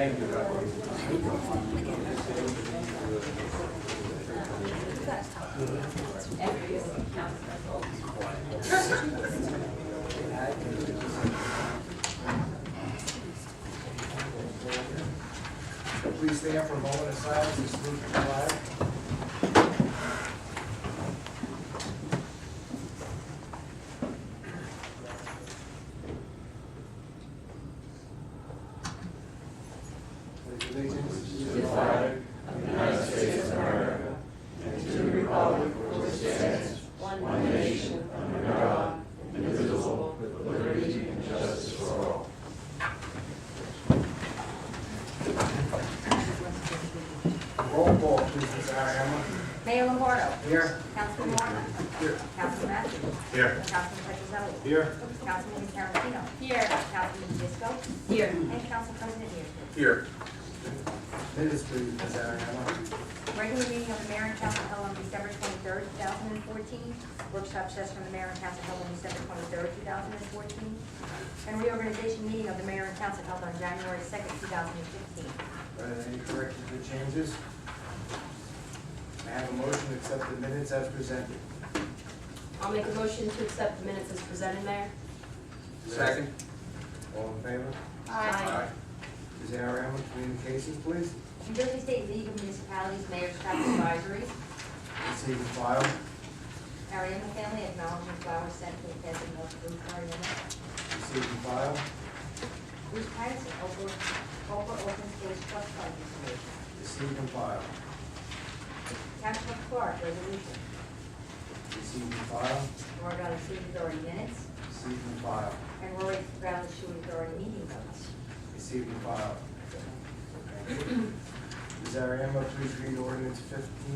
Thank you. Please stand for a moment of silence and salute the flag. Pledge allegiance to the flag of the United States of America and to the republic for which it stands, one nation, under God, indivisible, with liberty and justice for all. Roll call, please, Ms. Ariema. Mayor Lombardo. Here. Councilman Martin. Here. Councilman Matthews. Here. Councilman Petrozelli. Here. Councilman Tarantino. Here. Councilman Disco. Here. And Council President Nieto. Here. Minutes, please, Ms. Ariema. Regular meeting of the Mayor and Council held on December 23rd, 2014. Workshop session of the Mayor and Council held on December 23rd, 2014. And reorganization meeting of the Mayor and Council held on January 2nd, 2015. Any corrections or changes? May I have a motion to accept the minutes as presented? I'll make a motion to accept the minutes as presented, Mayor. Second. All in favor? Aye. Ms. Ariema, communications, please. New Jersey State League of Municipalities Mayor's Tax Advisories. Receive and file. Ariema family acknowledging flowers sent to the Pleasant North Food Garden. Receive and file. Bruce Patterson, Oprah Open Space Trust Fund information. Receive and file. Township of Clark, resolution. Receive and file. Royal Valley Sewer Authority minutes. Receive and file. And Royal Valley Sewer Authority meeting notes. Receive and file. Ms. Ariema, please read ordinance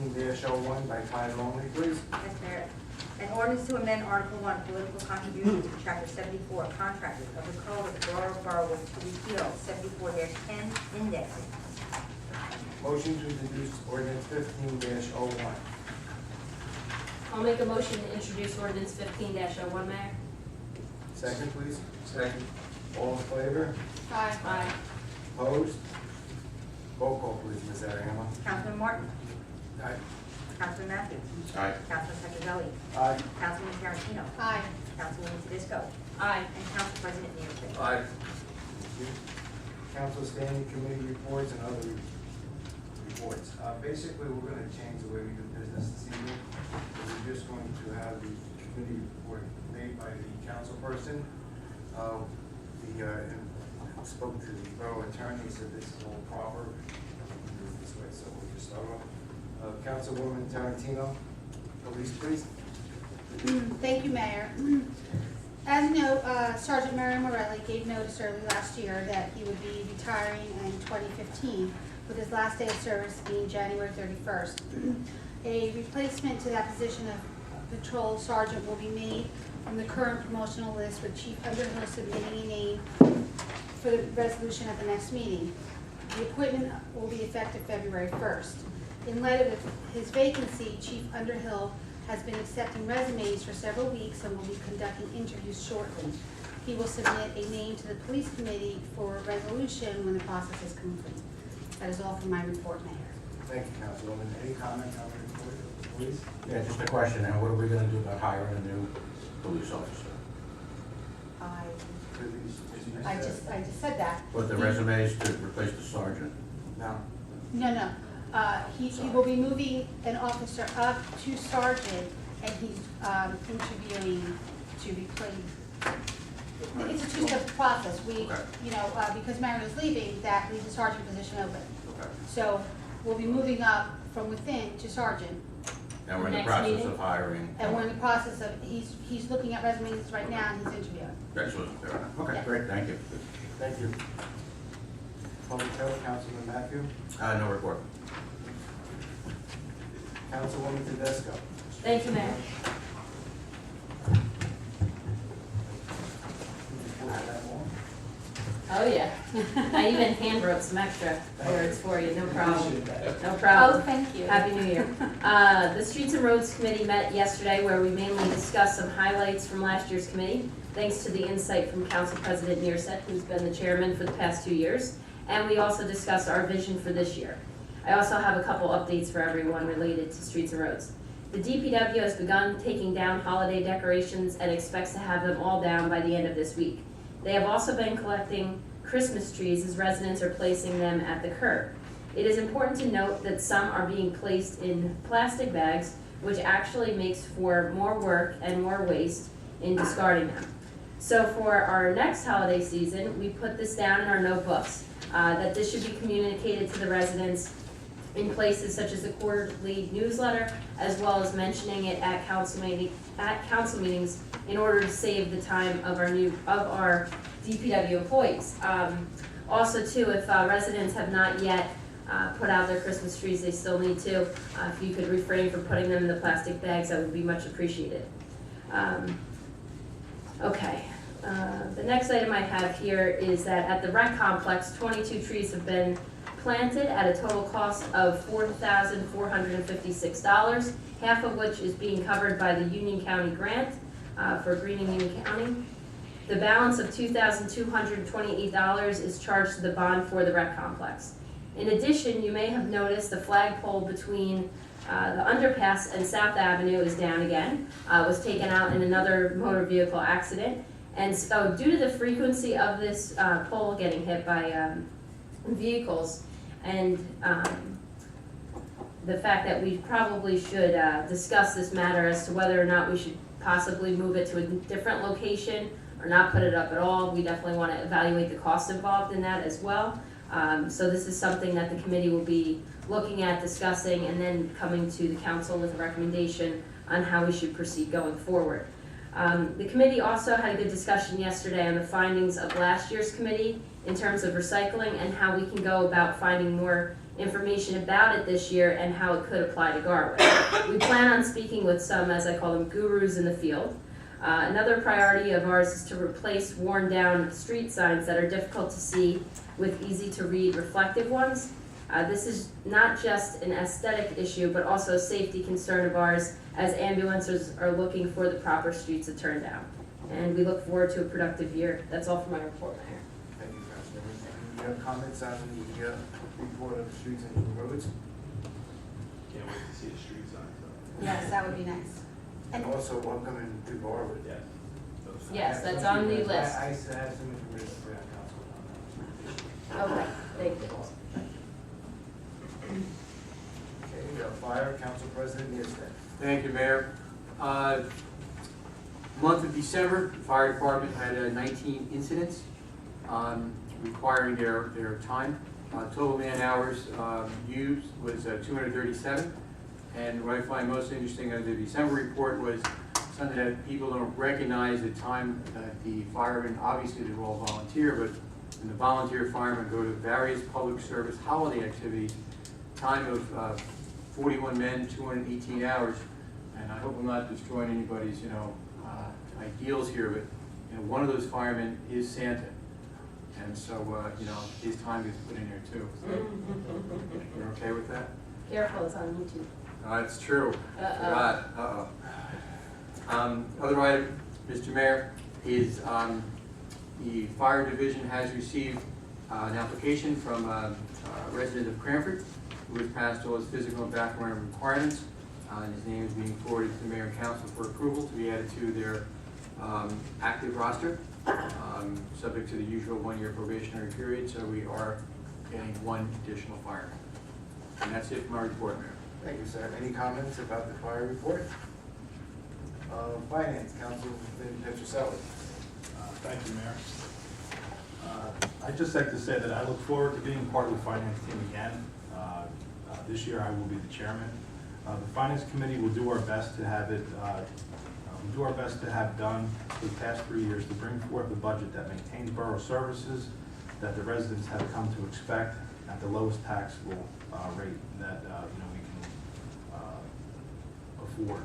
15-01 by title only, please. Yes, Mayor. An ordinance to amend Article 1, political contributions to Chapter 74, contractors of the Code of the Borough of Garwood to repeal 74-10 indexing. Motion to introduce ordinance 15-01. I'll make a motion to introduce ordinance 15-01, Mayor. Second, please. Second. All in favor? Aye. Aye. Opposed? Roll call, please, Ms. Ariema. Councilman Martin. Aye. Councilman Matthews. Aye. Councilman Petrozelli. Aye. Councilman Tarantino. Aye. Councilwoman Disco. Aye. And Council President Nieto. Aye. Council standing committee reports and other reports. Basically, we're going to change the way we do business this evening. We're just going to have the committee report made by the council person. Spoke to the borough attorney, said this is all proper. Do it this way, so we'll just start off. Councilwoman Tarantino, police, please. Thank you, Mayor. As you know, Sergeant Mario Morelli gave notice early last year that he would be retiring in 2015, with his last day of service being January 31st. A replacement to that position of patrol sergeant will be made from the current promotional list, with Chief Underhill submitting a name for the resolution at the next meeting. The appointment will be effective February 1st. In light of his vacancy, Chief Underhill has been accepting resumes for several weeks and will be conducting interviews shortly. He will submit a name to the police committee for a resolution when the process is complete. That is all for my report, Mayor. Thank you, Councilwoman. Any comment on the report, please? Yeah, just a question, and what are we gonna do about hiring a new police officer? I just said that. With the resumes to replace the sergeant? No. No. He will be moving an officer up to sergeant, and he's interviewing to replace. It's a two-step process. We, Okay. because Mario's leaving, that leaves the sergeant position open. Okay. So we'll be moving up from within to sergeant, And we're in the Next process meeting? of hiring. and we're in the process of, he's looking at resumes right now, and he's interviewing. That's what's fair enough. Okay, Yeah. great, thank you. Thank you. Public Health, Councilman Matthew. No report. Councilwoman Tedesco. Thank you, Mayor. Oh, yeah. I even hand wrote some extra words for you, no problem. No problem. Thank you. Happy New Year. The Streets and Roads Committee met yesterday, where we mainly discussed some highlights from last year's committee, thanks to the insight from Council President Nearset, who's been the chairman for the past 2 years, and we also discussed our vision for this year. I also have a couple updates for everyone related to streets and roads. The DPW has begun taking down holiday decorations and expects to have them all down by the end of this week. They have also been collecting Christmas trees as residents are placing them at the curb. It is important to note that some are being placed in plastic bags, which actually makes for more work and more waste in discarding them. So for our next holiday season, we put this down in our notebooks, that this should be communicated to the residents in places such as the quarterly newsletter, as well as mentioning it at council meetings in order to save the time of our DPW employees. Also too, if residents have not yet put out their Christmas trees, they still need to. If you could refrain from putting them in the plastic bags, that would be much appreciated. Okay, the next item I have here is that at the rec complex, 22 trees have been planted at a total cost of $4,456, half of which is being covered by the Union County grant for greening Union County. The balance of $2,228 is charged to the bond for the rec complex. In addition, you may have noticed the flagpole between the underpass and South Avenue is down again. Was taken out in another motor vehicle accident. And so due to the frequency of this pole getting hit by vehicles and the fact that we probably should discuss this matter as to whether or not we should possibly move it to a different location or not put it up at all. We definitely want to evaluate the costs involved in that as well. So this is something that the committee will be looking at, discussing, and then coming to the council with a recommendation on how we should proceed going forward. The committee also had a good discussion yesterday on the findings of last year's committee in terms of recycling and how we can go about finding more information about it this year and how it could apply to Garwood. We plan on speaking with some, as I call them, gurus in the field. Another priority of ours is to replace worn down street signs that are difficult to see with easy to read reflective ones. This is not just an aesthetic issue, but also a safety concern of ours as ambulances are looking for the proper streets to turn down. And we look forward to a productive year. That's all for my report, Mayor. Thank you, Councilman. Any comments on the report of the streets and roads? Can't wait to see the street signs. Yes, that would be nice. And also welcoming to Garwood. Yes. Yes, that's on the list. I have some information for our council on that. Okay, thank you. Okay, Fire Council President Niersted. Thank you, Mayor. Month of December, the fire department had 19 incidents requiring their time. Total man hours used was 237. And what I find most interesting of the December report was something that people don't recognize the time that the firemen, obviously they're all volunteer, but when the volunteer firemen go to various public service holiday activities, time of 41 men, 218 hours, and I hope I'm not destroying anybody's, ideals here, but, one of those firemen is Santa. And so, his time gets put in here too. So, you're okay with that? Careful, it's on YouTube. That's true. Forgot. Other item, Mr. Mayor, is the fire division has received an application from a resident of Cranford who has passed all his physical and background requirements. And his name is being forwarded to the mayor and council for approval to be added to their active roster, subject to the usual 1-year probationary period. So we are getting one additional fireman. And that's it for my report, Mayor. Thank you, sir. Any comments about the fire report? Finance, Councilman Petroselli. Thank you, Mayor. I'd just like to say that I look forward to being part of the finance team again. This year I will be the chairman. The finance committee will do our best to have it, done for the past 3 years to bring forth a budget that maintains borough services that the residents have come to expect at the lowest taxable rate that we can afford.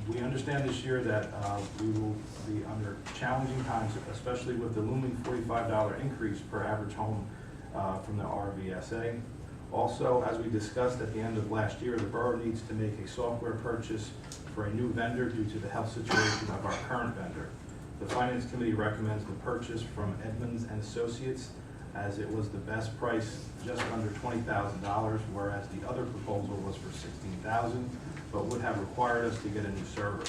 We understand this year that we will be under challenging times, especially with the looming $45 increase per average home from the RVSA. Also, as we discussed at the end of last year, the borough needs to make a software purchase for a new vendor due to the health situation of our current vendor. The Finance Committee recommends the purchase from Edmonds & Associates as it was the best price, just under $20,000, whereas the other proposal was for $16,000, but would have required us to get a new server.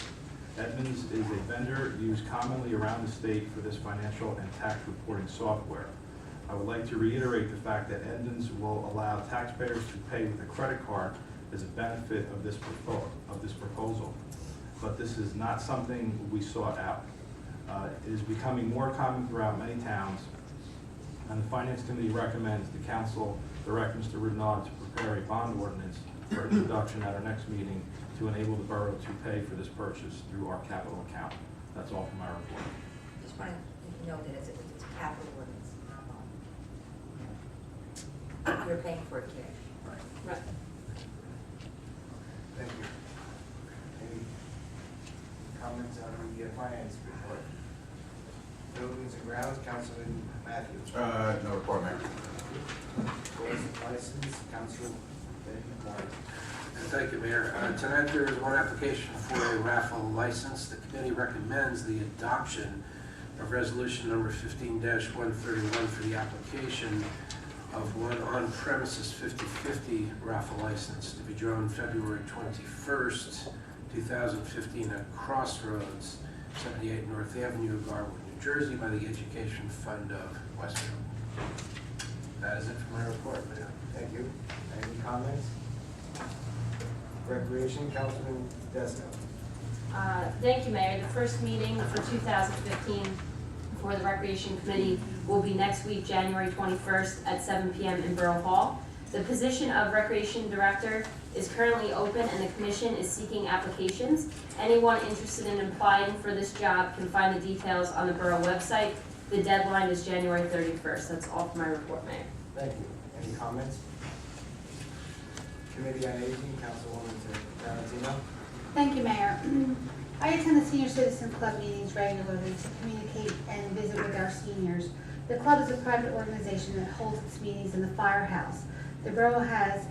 Edmunds is a vendor used commonly around the state for this financial and tax reporting software. I would like to reiterate the fact that Edmunds will allow taxpayers to pay with a credit card as a benefit of this proposal. But this is not something we sought out. It is becoming more common throughout many towns, and the Finance Committee recommends the Council direct Mr. Renaud to prepare a bond ordinance for introduction at our next meeting to enable the borough to pay for this purchase through our capital account. That's all for my report. Just want to note that it's a capital ordinance. You're paying for it cash. Right. Thank you. Any comments on the finance report? Buildings and grounds, Councilman Matthews. No report, Mayor. Doors and license, Councilman Martin. Thank you, Mayor. Tonight there is one application for a raffle license. The committee recommends the adoption of resolution number 15-131 for the application of one on-premises 50/50 raffle license to be drawn February 21st, 2015 at Crossroads, 78 North Avenue, Garwood, New Jersey, by the Education Fund of Westfield. That is it for my report, Mayor. Thank you. Any comments? Recreation, Councilman Desno. Thank you, Mayor. The first meeting for 2015 for the Recreation Committee will be next week, January 21st at 7 p.m. in Borough Hall. The position of Recreation Director is currently open and the Commission is seeking applications. Anyone interested in applying for this job can find the details on the Borough website. The deadline is January 31st. That's all for my report, Mayor. Thank you. Any comments? Committee on Aging, Councilwoman Tarantino. Thank you, Mayor. I attend the Senior Citizen Club meetings regularly to communicate and visit with our seniors. The club is a private organization that holds its meetings in the firehouse. The borough has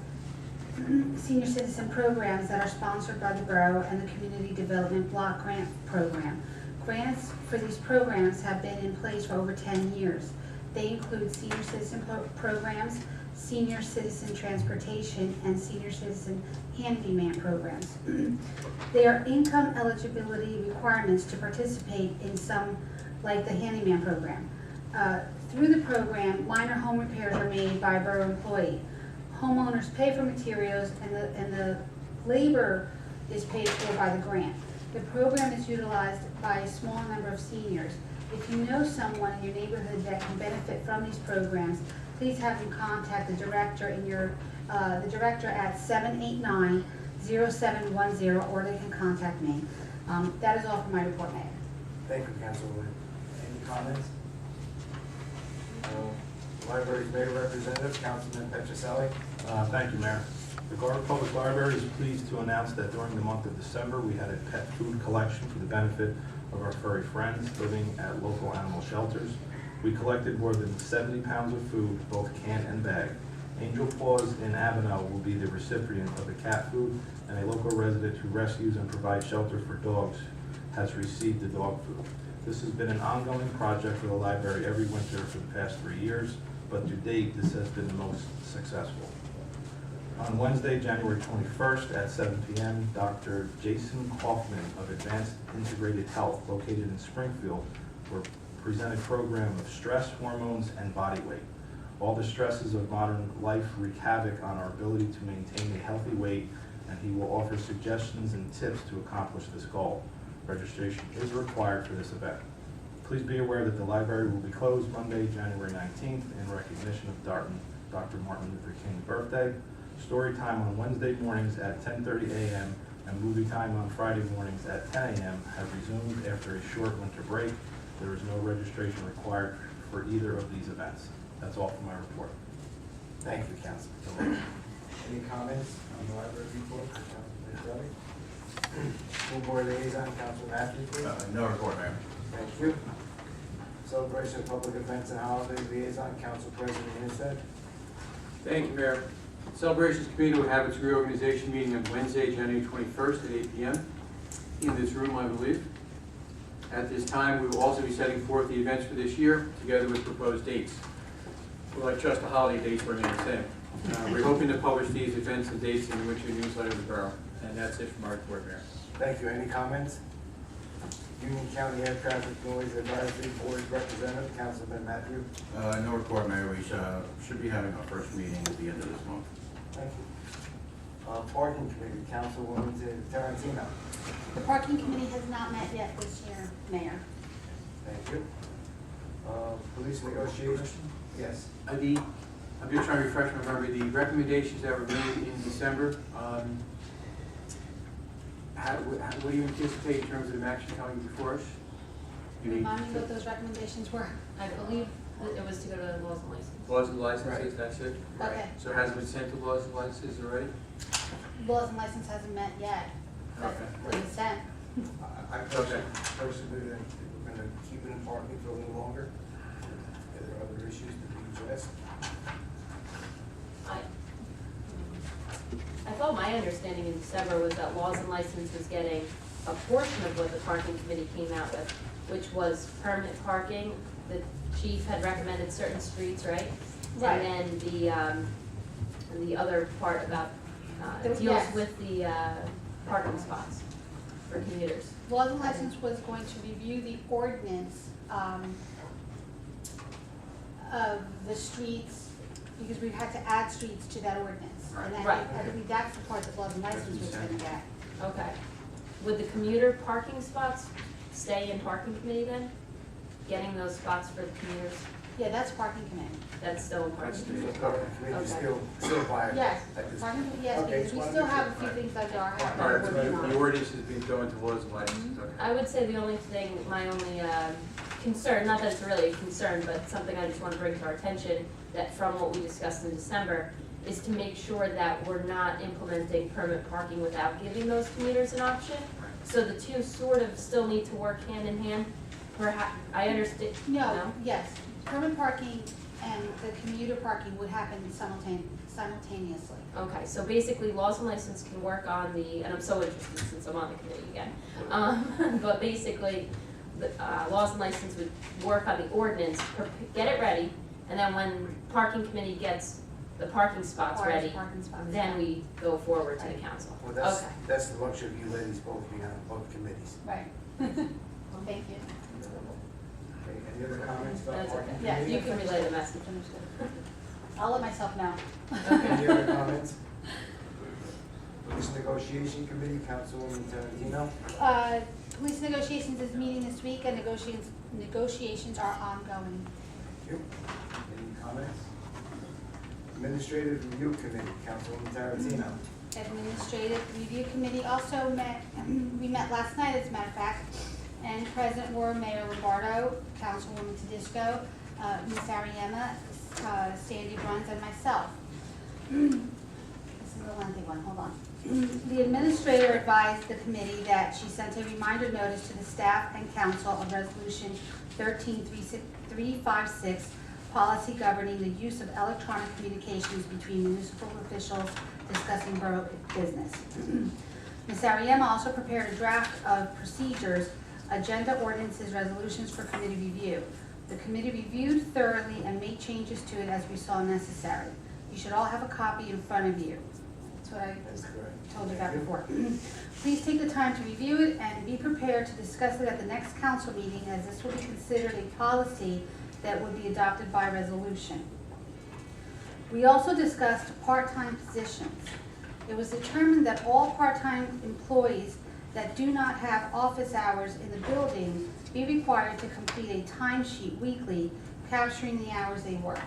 senior citizen programs that are sponsored by the borough and the Community Development Block Grant Program. Grants for these programs have been in place for over 10 years. They include senior citizen programs, senior citizen transportation, and senior citizen handyman programs. There are income eligibility requirements to participate in some, like the handyman program. Through the program, minor home repairs are made by a borough employee. Homeowners pay for materials and the labor is paid for by the grant. The program is utilized by a small number of seniors. If you know someone in your neighborhood that can benefit from these programs, please have them contact the director at 789-0710, or they can contact me. That is all for my report, Mayor. Thank you, Councilwoman. Any comments? Library's Mayor Representative, Councilman Petroselli. Thank you, Mayor. The Garwood Public Library is pleased to announce that during the month of December, we had a pet food collection for the benefit of our furry friends living at local animal shelters. We collected more than 70 pounds of food, both can and bag. Angel Paws in Avenel will be the recipient of the cat food, and a local resident who rescues and provides shelter for dogs has received the dog food. This has been an ongoing project for the library every winter for the past 3 years, but to date, this has been the most successful. On Wednesday, January 21st at 7 p.m., Dr. Jason Kaufman of Advanced Integrated Health, located in Springfield, will present a program of stress, hormones, and body weight. All the stresses of modern life wreak havoc on our ability to maintain a healthy weight, and he will offer suggestions and tips to accomplish this goal. Registration is required for this event. Please be aware that the library will be closed Monday, January 19th in recognition of Dr. Martin Luther King's birthday. Story time on Wednesday mornings at 10:30 a.m. and movie time on Friday mornings at 10 a.m. have resumed after a short winter break. There is no registration required for either of these events. That's all for my report. Thank you, Councilman. Any comments on the library report for Councilman Petroselli? School Board Liaison, Councilman Matthews, please. No report, Mayor. Thank you. Celebration of Public Events and Holidays Liaison, Council President Instead. Thank you, Mayor. Celebrations Committee will have its reorganization meeting on Wednesday, January 21st at 8 p.m. in this room, I believe. At this time, we will also be setting forth the events for this year, together with proposed dates. Well, I trust the holiday dates remain the same. We're hoping to publish these events and dates in the winter newsletter of the borough, and that's it from our report, Mayor. Thank you. Any comments? Union County Air Traffic Noise Advisory Board Representative, Councilman Matthew. No report, Mayor. We should be having our first meeting at the end of this month. Thank you. Parking Committee, Councilwoman Tarantino. The parking committee has not met yet this year, Mayor. Thank you. Police negotiations? Yes. I'm just trying to refresh my memory, the recommendations that were made in December, what do you anticipate in terms of the action coming before us? Remind me what those recommendations were. I believe that it was to go to laws and license. Laws and licenses, that's it? Okay. So has it been sent to laws and licenses already? Laws and license hasn't met yet, but Okay. it was sent. I personally, we're gonna keep it in parking for a little longer. Are there other issues to be addressed? I thought my understanding in December was that laws and license was getting a portion of what the parking committee came out with, which was permanent parking. The chief had recommended certain streets, right? Right. And then the other part about, deals Yes. with the, parking spots for commuters. Laws and license was going to review the ordinance, of the streets, because we had to add streets to that ordinance. And then Right. I believe that's the part that laws and license was gonna get. Okay. Would the commuter parking spots stay in parking committee then? Getting those spots for the commuters, Yeah, that's parking committee. that's still in parking That's committee? the parking committee Okay. still viable. Yes, At this parking, point. yes, Okay, because just we wanted still to have a clarify. few things that are, All right, so we're working the on. ordinance has been going to laws and licenses, okay. I would say the only thing, my only concern, not that it's really a concern, but something I just want to bring to our attention, that from what we discussed in December, is to make sure that we're not implementing permit parking without giving those commuters an option. So the two sort of still need to work hand in hand. Perhaps, I understand, No, yes, permit parking and the commuter parking would happen simultaneously. Okay, so basically laws and license can work on the, and I'm so interested since I'm on the committee again. But basically, the laws and license would work on the ordinance, get it ready, and then when parking committee gets the parking spots Requires ready, parking spots. then we go forward to the council. Well, Okay. that's the luxury you ladies both be on both committees. Right. Thank you. Okay, any other comments about That's parking okay. Yes, committee? You can relay the message. I'll let myself know. Any other comments? Police negotiation committee, Councilwoman Tarantino. Police negotiations is meeting this week and negotiations are ongoing. Thank you. Any comments? Administrative Review Committee, Councilwoman Tarantino. Administrative Review Committee also met, we met last night, as a matter of fact, and present were Mayor Lombardo, Councilwoman Tedisco, Ms. Ariema, Sandy Bruns, and myself. This is a lengthy one, hold on. The administrator advised the committee that she sent a reminder notice to the staff and council of Resolution 13356, policy governing the use of electronic communications between municipal officials discussing borough business. Ms. Ariema also prepared a draft of procedures, agenda ordinances, resolutions for committee review. The committee reviewed thoroughly and made changes to it as we saw necessary. You should all have a copy in front of you. That's what I That's correct. told you about before. Please take the time to review it and be prepared to discuss it at the next council meeting, as this will be considered a policy that would be adopted by resolution. We also discussed part-time positions. It was determined that all part-time employees that do not have office hours in the building be required to complete a timesheet weekly capturing the hours they work.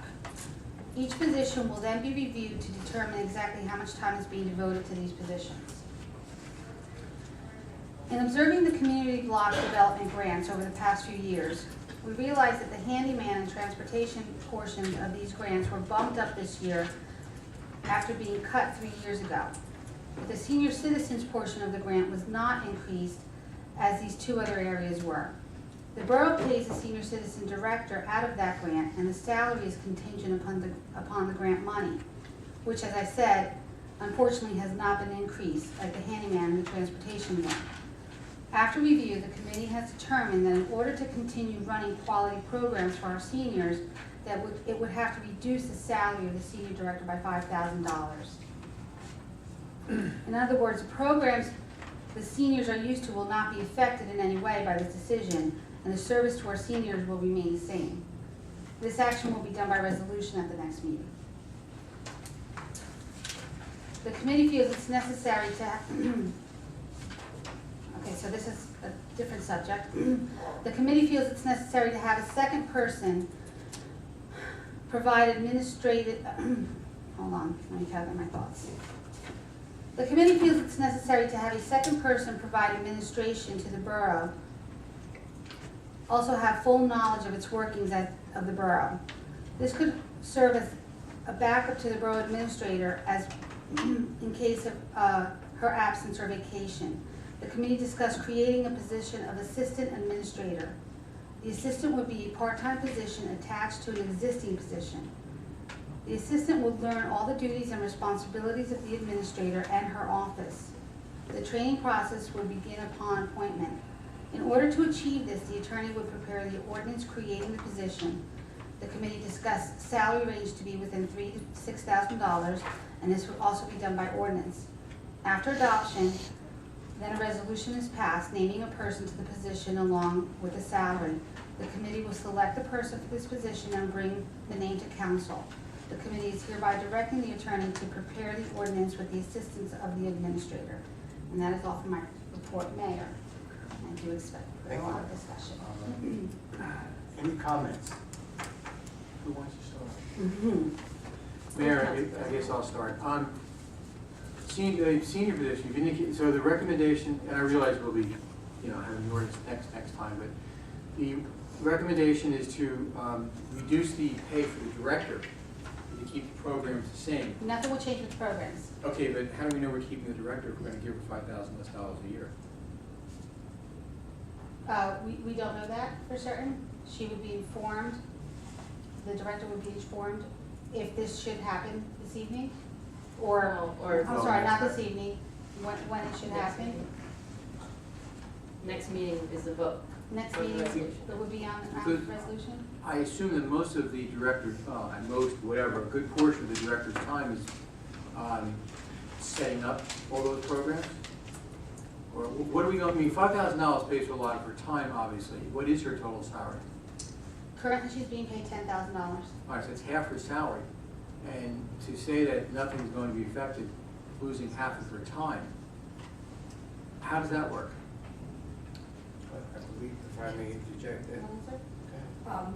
Each position will then be reviewed to determine exactly how much time is being devoted to these positions. In observing the community block development grants over the past few years, we realized that the handyman and transportation portions of these grants were bumped up this year after being cut 3 years ago. But the senior citizens portion of the grant was not increased as these two other areas were. The borough pays the senior citizen director out of that grant, and the salary is contingent upon the grant money, which, as I said, unfortunately has not been increased, like the handyman and the transportation one. After review, the committee has determined that in order to continue running quality programs for our seniors, it would have to reduce the salary of the senior director by $5,000. In other words, the programs the seniors are used to will not be affected in any way by this decision, and the service to our seniors will remain the same. This action will be done by resolution at the next meeting. The committee feels it's necessary to, okay, so this is a different subject. The committee feels it's necessary to have a second person provide administrative, hold on, let me gather my thoughts. The committee feels it's necessary to have a second person provide administration to the borough, also have full knowledge of its workings of the borough. This could serve as a backup to the borough administrator as in case of her absence or vacation. The committee discussed creating a position of assistant administrator. The assistant would be a part-time position attached to an existing position. The assistant would learn all the duties and responsibilities of the administrator and her office. The training process would begin upon appointment. In order to achieve this, the attorney would prepare the ordinance creating the position. The committee discussed salary range to be within $3,000 to $6,000, and this would also be done by ordinance. After adoption, then a resolution is passed naming a person to the position along with the salary. The committee will select the person for this position and bring the name to council. The committee is hereby directing the attorney to prepare the ordinance with the assistance of the administrator. And that is all for my report, Mayor. I do expect a lot of discussion. Any comments? Who wants to start? Mayor, I guess I'll start. Senior position, you've indicated, so the recommendation, and I realize we'll be, having the ordinance next time, but the recommendation is to reduce the pay for the director, to keep the programs the same. Nothing will change with the programs. Okay, but how do we know we're keeping the director if we're gonna give her $5,000 less a year? We don't know that for certain. She would be informed, the director would be informed if this should happen this evening, or I'm sorry, not this evening, when it should happen. Next meeting is the vote. Next For the meeting, resolution. it would be on the Good. resolution? I assume that most of the director's, and most, whatever, a good portion of the director's time is setting up all those programs? Or what do we know, I mean, $5,000 pays for a lot of her time, obviously. What is her total salary? Currently, she's being paid $10,000. All right, so it's half her salary. And to say that nothing's going to be affected, losing half of her time, how does that work? I believe, if I may interject, that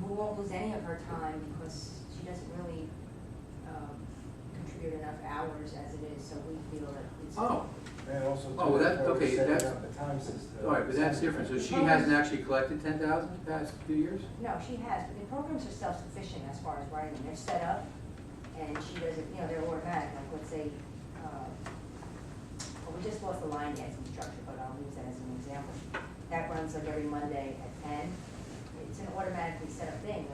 We won't lose any of her time because she doesn't really contribute enough hours as it is, so we feel that it's. Oh, and also. Oh, well, that- okay, setting that's- up the time system. all right, but that's different. So she hasn't actually collected $10,000 the past few years? No, she has, but the programs are self-sufficient as far as writing. They're set up, and she doesn't, they're automatic, like, let's say, well, we just lost the line dancing instructor, but I'll use that as an example. That runs like every Monday at 10. It's an automatically set up thing.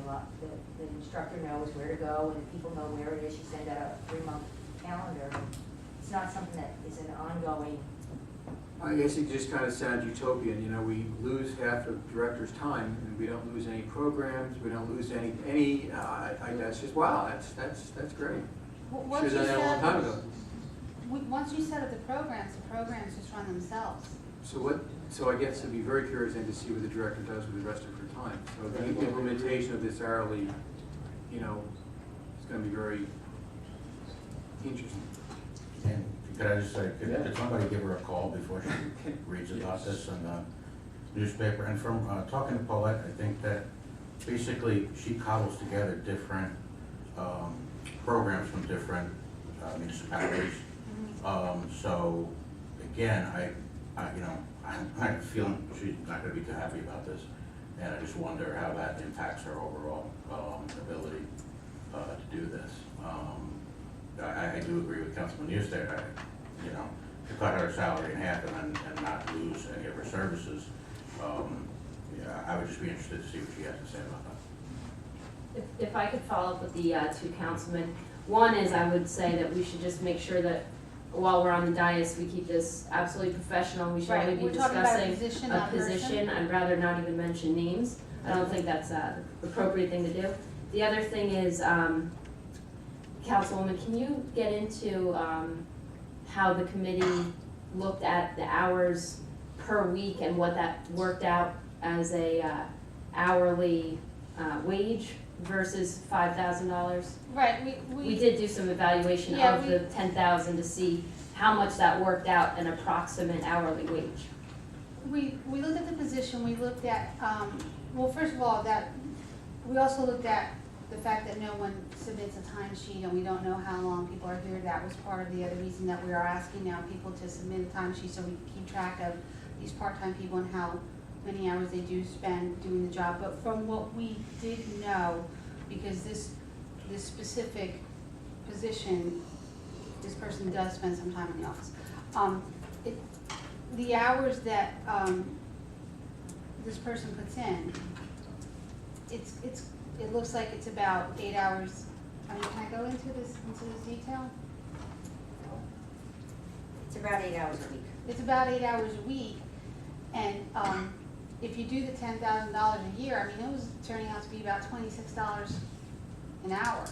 The instructor knows where to go, and if people know where it is, she sends out a 3-month calendar. It's not something that is an ongoing. I guess it just kind of sounds utopian, we lose half of director's time, and we don't lose any programs, we don't lose any, that's just, wow, that's great. Once Should've done that a long time ago. Once you set up the programs just run themselves. So I guess I'd be very curious then to see what the director does with the rest of her time. So the implementation of this hourly, is gonna be very interesting. And could I just say, could somebody give her a call before she reads about this in the newspaper? And from talking to Paulette, I think that basically she cobbles together different programs from different municipalities. So again, I'm kind of feeling she's not gonna be too happy about this. And I just wonder how that impacts her overall ability to do this. I do agree with Councilman Hughes there, to cut her salary in half and not lose any of her services. I would just be interested to see what she has to say about that. If I could follow up with the two councilmen. One is I would say that we should just make sure that while we're on the dais, we keep this absolutely professional. We should only Right, be we're talking about a discussing position, a not a person. position. I'd rather not even mention names. I don't think that's the appropriate thing to do. The other thing is, Councilwoman, can you get into how the committee looked at the hours per week and what that worked out as a hourly wage versus $5,000? Right, We did do some evaluation Yeah, of the 10,000 to see how much that worked out an approximate hourly wage. We looked at the position, we looked at, well, first of all, that, we also looked at the fact that no one submits a timesheet and we don't know how long people are here. That was part of the other reason that we are asking now people to submit a timesheet so we can keep track of these part-time people and how many hours they do spend doing the job. But from what we did know, because this specific position, this person does spend some time in the office. The hours that this person puts in, it looks like it's about 8 hours. I mean, can I go into this detail? It's about 8 hours a week. It's about 8 hours a week, and if you do the $10,000 a year, I mean, it was turning out to be about $26 an hour,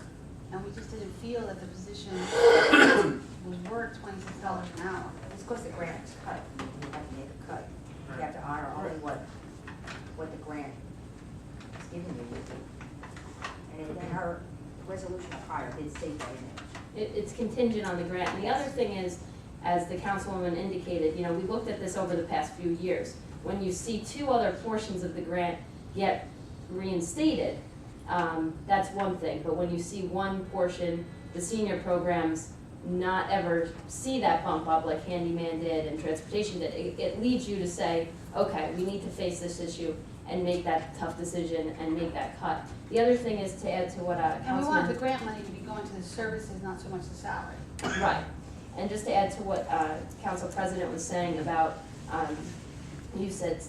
and we just didn't feel that the position was worth $26 an hour. It's because the grant is cut. You have to make a cut. You have to honor only what the grant is giving you. And her resolution of hire did state that in it. It's contingent on the grant. And the other thing is, as the councilwoman indicated, you know, we looked at this over the past few years. When you see two other portions of the grant get reinstated, that's one thing. But when you see one portion, the senior programs, not ever see that bump up like handyman did and transportation did, it leads you to say, okay, we need to face this issue and make that tough decision and make that cut. The other thing is to add to what And we want the Councilman, grant money to be going to the services, not so much the salary. right, and just to add to what Council President was saying about, you said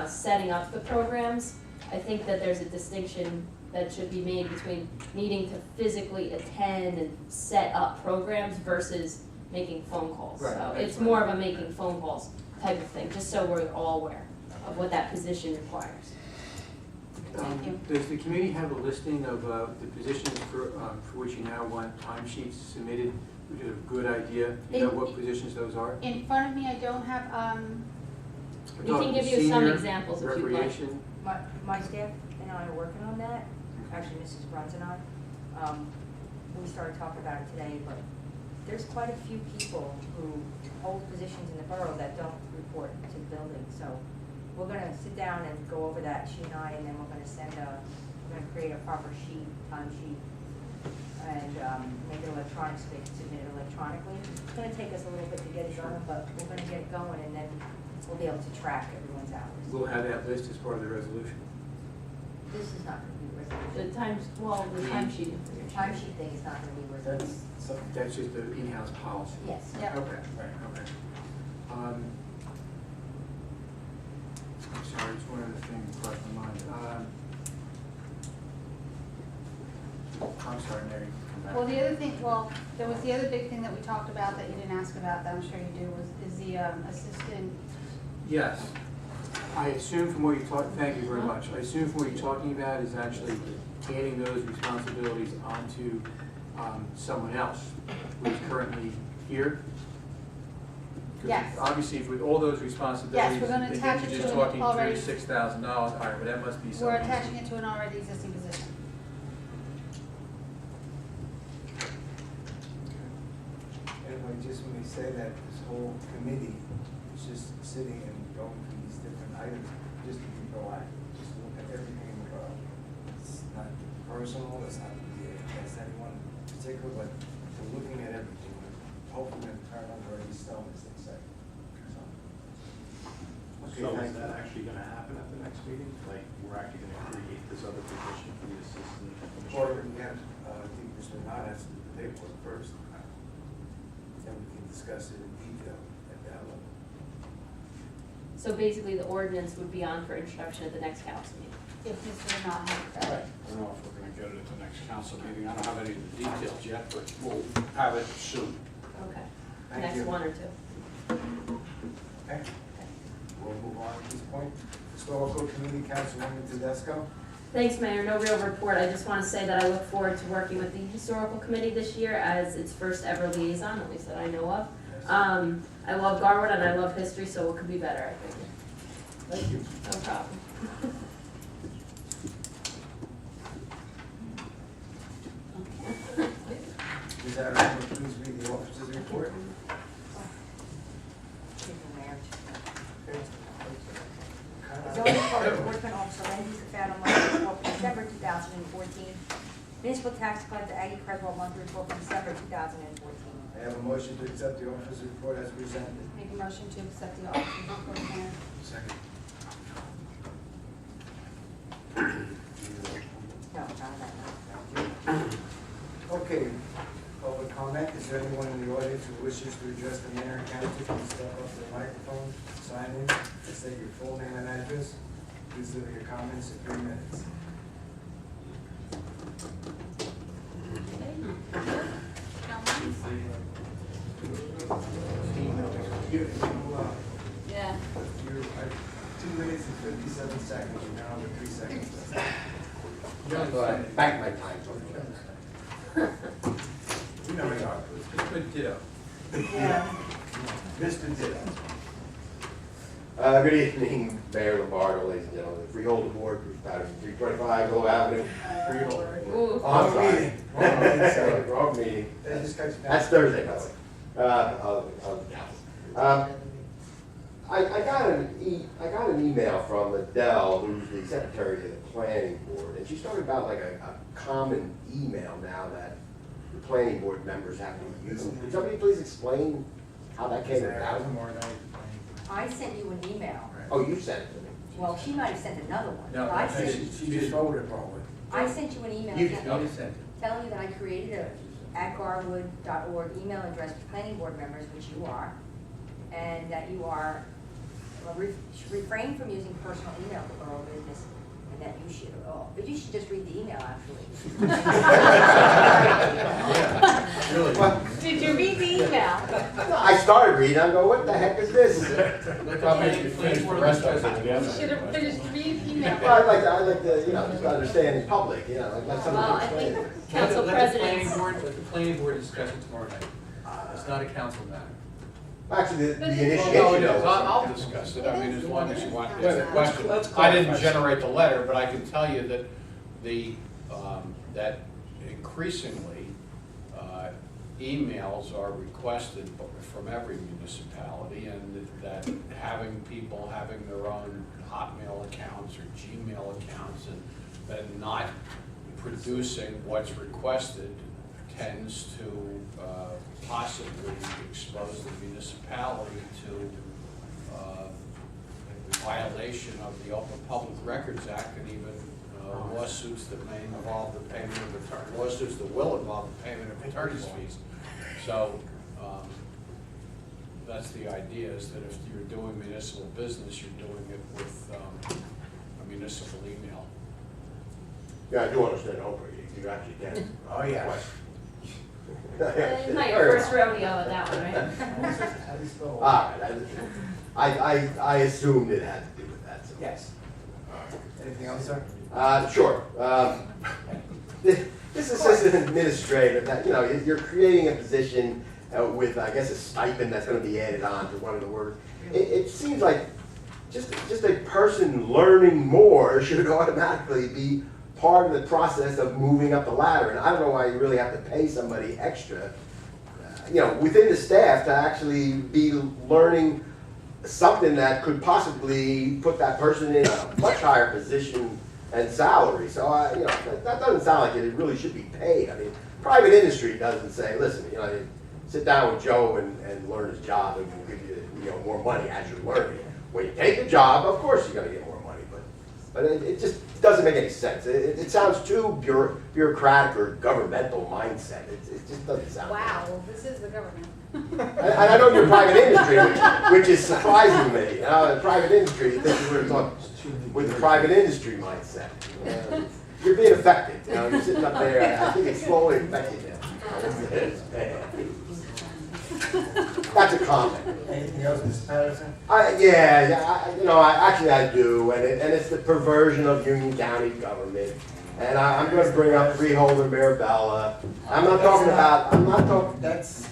setting up the programs, I think that there's a distinction that should be made between needing to physically attend and set up programs versus making phone calls. Right, So that's it's right. more of a making phone calls type of thing, just so we're all aware of what that position requires. Thank you. Does the committee have a listing of the positions for which you now want timesheets submitted? We get a good idea, you know what positions those are? In front of me, I don't have, We're We can talking give you some senior, examples if you'd like. Recreation, My staff and I are working on that, actually Mrs. Bruns and I. We started talking about it today, but there's quite a few people who hold positions in the borough that don't report to the building. So we're gonna sit down and go over that, she and I, and then we're gonna create a proper sheet, time sheet, and make it electronic so they can submit it electronically. It's gonna take us a little bit to get it going, but we're gonna get it going, and then we'll be able to track everyone's hours. we'll have that list as part of the resolution. This is not gonna be a The resolution. the timesheet The information. timesheet thing is not gonna be a resolution. That's just the in-house policy. Yes. yeah. Okay, right, okay. I'm sorry, it's one other thing that crossed my mind. I'm sorry, Mary, come back. Well, the other thing, there was the other big thing that we talked about that you didn't ask about, that I'm sure you do, is the assistant. Yes. I assume from what you talked, thank you very much. I assume from what you're talking about is actually adding those responsibilities onto someone else who is currently here. 'Cause Yes. Obviously, if with all those responsibilities, Yes, we're gonna then attach you're it just to an talking already- $36,000 higher, but that must be something. We're attaching it to an already existing position. Anyway, just when they say that this whole committee is just sitting and going through these different items, just to be proactive, just to look at everything in the borough. It's not personal, it's not against anyone in particular, but we're looking at everything. Hopefully, we're going to turn over every stone, as they say. So is that actually gonna happen at the next meeting? Like, we're actually gonna create this other position for the assistant Or administrator? we have, I think Mr. Renata has to do the paperwork first. Then we can discuss it in detail at that level. So basically, the ordinance would be on for introduction at the next council meeting. If Mr. Renata has Right, that. I don't know if we're gonna get it at the next council meeting, I don't have any of the details yet, but we'll have it soon. Okay. Thank next you. one or two. Okay. We'll move on at this point. Historical Committee, Councilwoman Tedesco. Thanks, Mayor. No real report. I just want to say that I look forward to working with the Historical Committee this year as its first ever liaison, at least that I know of. I love Garwood and I love history, so what could be better, I think. Thank you. No problem. Ms. Arizona, please read the officers' report. Zoning Code Enforcement Officer Wendy Safano, monthly report for December 2014. Municipal tax collector Aggie Creswell, monthly report for December 2014. I have a motion to accept the officers' report as presented. Make a motion to accept the officers' report, Mayor. Second. No, not that. Thank you. Okay, public comment. Is there anyone in the audience who wishes to address the mayor and council? Please step up to the microphone, sign in, and state your full name and address. Please leave your comments in 3 minutes. Yeah. You're at 2 minutes and 57 seconds. You're now under 3 seconds. Back my time. You know you are. Good deal. Mr. Ditto. Good evening, Mayor Lombardo, ladies and gentlemen. Freehold Board, Bruce Patterson, 325 Willow Avenue. Ooh. Oh, I'm Wrong sorry. meeting. Wrong meeting, sorry. Wrong meeting. That just cuts you down. That's Thursday, by the way. I got an email from Adele, who's the secretary of the planning board, and she's talking about like a common email now that the planning board members have to use. Could somebody please explain how that came about? I sent you an email. Oh, you sent it to me. Well, she might have sent another one. No, but I sent, she just forwarded probably. I sent you an email You telling did. telling you that I created a @garwood.org email address for planning board members, which you are, and that you are, should refrain from using personal email for borough business, and that you should, but you should just read the email, actually. Did you read the email? I started reading, I go, what the heck is this? Look how many you finished the rest of it together. Should have finished reading the email. Well, I'd like to, you know, just understand in public, you know, let Well, somebody I explain think it. council presidents. Let the planning board discuss it tomorrow night. It's not a council matter. Actually, the But it- initiation. No, it is. of it. I'll discuss it, I mean, as long as you want to Wait, ask the question. let's I didn't clarify. generate the letter, but I can tell you that that increasingly, emails are requested from every municipality, and that having people having their own Hotmail accounts or Gmail accounts and then not producing what's requested tends to possibly expose the municipality to violation of the Open Public Records Act, and even lawsuits that may involve the payment of lawsuits that will involve the payment of attorney's fees. So that's the idea, is that if you're doing municipal business, you're doing it with a municipal email. Yeah, I do understand, Oprah, you actually can. Oh, yeah. It's not your first rodeo at that one, right? How do you spell? All right, I assumed it had to do with that, so. Yes. Anything else, sir? Sure. This assistant administrator, that, you know, you're creating a position with, I guess, a stipend that's gonna be added on to one of the words. It seems like just a person learning more should automatically be part of the process of moving up the ladder. And I don't know why you really have to pay somebody extra, you know, within the staff to actually be learning something that could possibly put that person in a much higher position and salary. So you know, that doesn't sound like it really should be paid. I mean, private industry doesn't say, listen, you know, you sit down with Joe and learn his job, and we'll give you, you know, more money as you learn it. When you take the job, of course you're gonna get more money, but it just doesn't make any sense. It sounds too bureaucratic or governmental mindset. It just doesn't sound. Wow, well, this is the government. And I know you're private industry, which is surprising to me. Private industry, this is where we're talking with the private industry mindset. You're being affected. You know, you're sitting up there. I think it's slowly affecting you. It's bad. That's a comment. Anything else, Mr. Patterson? Actually I do, and it's the perversion of Union County government. And I'm gonna bring up Freeholder Mirabella. I'm not talking, That's,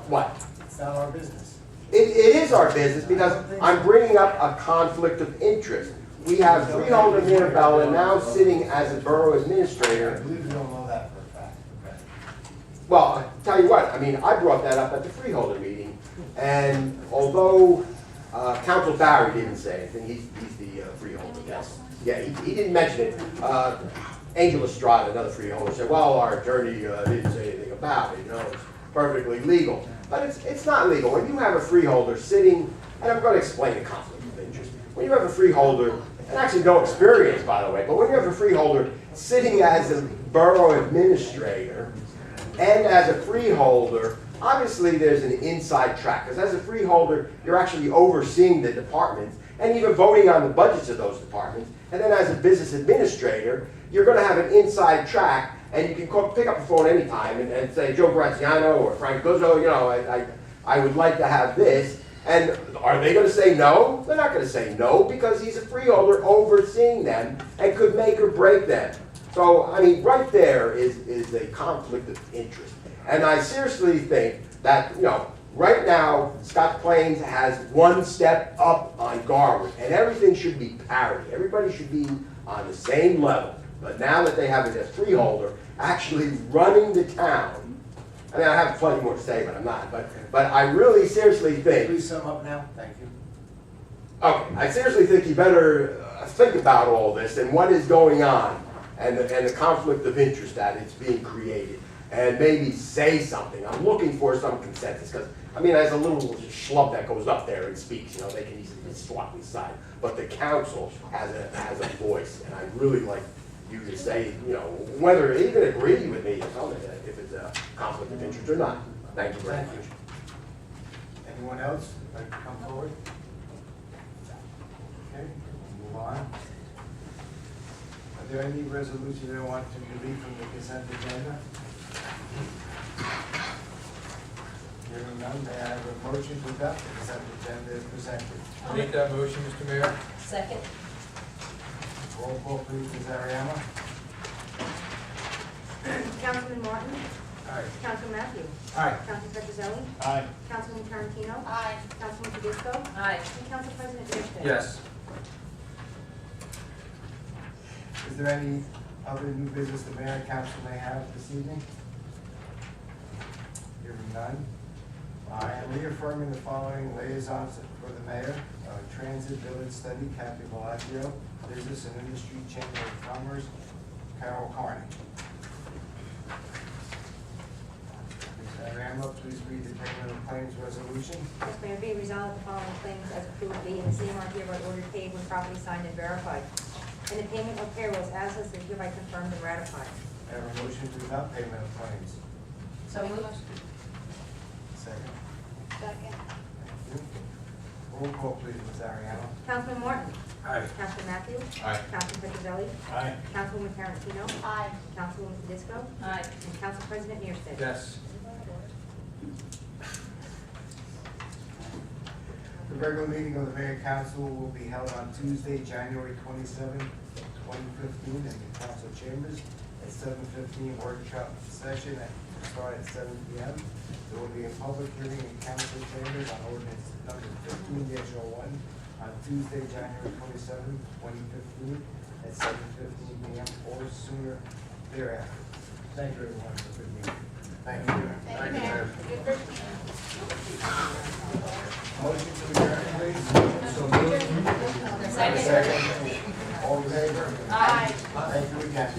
what? it's not our business. It is our business because I'm bringing up a conflict of interest. We have Freeholder Mirabella now sitting as a borough I administrator. believe you don't know that for a fact. Okay. Well, I'll tell you what, I brought that up at the Freeholder meeting, and although Council Barry didn't say anything, he's the Freeholder, yes. Yeah, he didn't mention it. Angel Estrada, another Freeholder, said, well, our attorney didn't say anything about it, it's perfectly legal. But it's not legal. When you have a Freeholder sitting, and I'm going to explain the conflict of interest. When you have a Freeholder, and actually no experience, by the way, but when you have a Freeholder sitting as a borough administrator and as a Freeholder, obviously there's an inside track. Because as a Freeholder, you're actually overseeing the departments and even voting on the budgets of those departments. And then as a business administrator, you're going to have an inside track, and you can pick up the phone anytime and say, Joe Graziano or Frank Guzzo, I would like to have this. And are they going to say no? They're not going to say no because he's a Freeholder overseeing them and could make or break them. So, right there is a conflict of interest. And I seriously think that, right now, Scott Plains has one step up on Garwood, and everything should be parity. Everybody should be on the same level. But now that they have a Freeholder actually running the town, I have plenty more to say, but I'm not. But I really seriously think, Please sum up now, thank you. okay, I seriously think you better think about all this and what is going on and the conflict of interest that it's being created. And maybe say something. I'm looking for some consensus because, as a little schlub that goes up there and speaks, they can easily swat me aside. But the council has a voice, and I'd really like you to say, whether you can agree with me or something, if it's a conflict of interest or not. Thank you very much. Anyone else like to come forward? Okay, we'll move on. Are there any resolutions you want to delete from the consent agenda? Hearing none, may I have a motion to adopt the consent agenda as presented? I make that motion, Mr. Mayor. Second? Roll call, please, Ms. Ariano. Councilman Martin? Aye. Councilman Matthew? Aye. Councilman Petrozelli? Aye. Councilman Tarantino? Aye. Councilman Tedisco? Aye. And Council President Hurst. Yes. Is there any other new business the mayor and council may have this evening? Hearing none. I am reaffirming the following liaisons for the mayor. Transit Village Study, Kathy Bellagio. Business and Industry Chamber of Commerce, Carol Carney. Ms. Ariano, please read the payment of claims resolution. Yes, Mayor, be resolved the following claims as approved be and the same are hereby ordered paid when properly signed and verified. And the payment of payrolls as listed hereby confirmed and ratified. I have a motion to adopt payment of claims. So moved. Second. Second. Thank you. Roll call, please, Ms. Ariano. Councilman Martin? Aye. Councilman Matthew? Aye. Councilman Petrozelli? Aye. Councilwoman Tarantino? Aye. Councilwoman Tedisco? Aye. And Council President Hurst. Yes. The regular meeting of the mayor and council will be held on Tuesday, January 27, 2015, in the council chambers at 7:15 workshop session and start at 7 p.m. There will be a public hearing in council chambers on ordinance number 15-01 on Tuesday, January 27, 2015, at 7:15 p.m. or sooner thereafter. Thank you, everyone, for a good meeting. Thank you. Thank you, Mayor. Motion to adjourn, please. So moved. Second? Second. All in favor? Aye. Thank you again.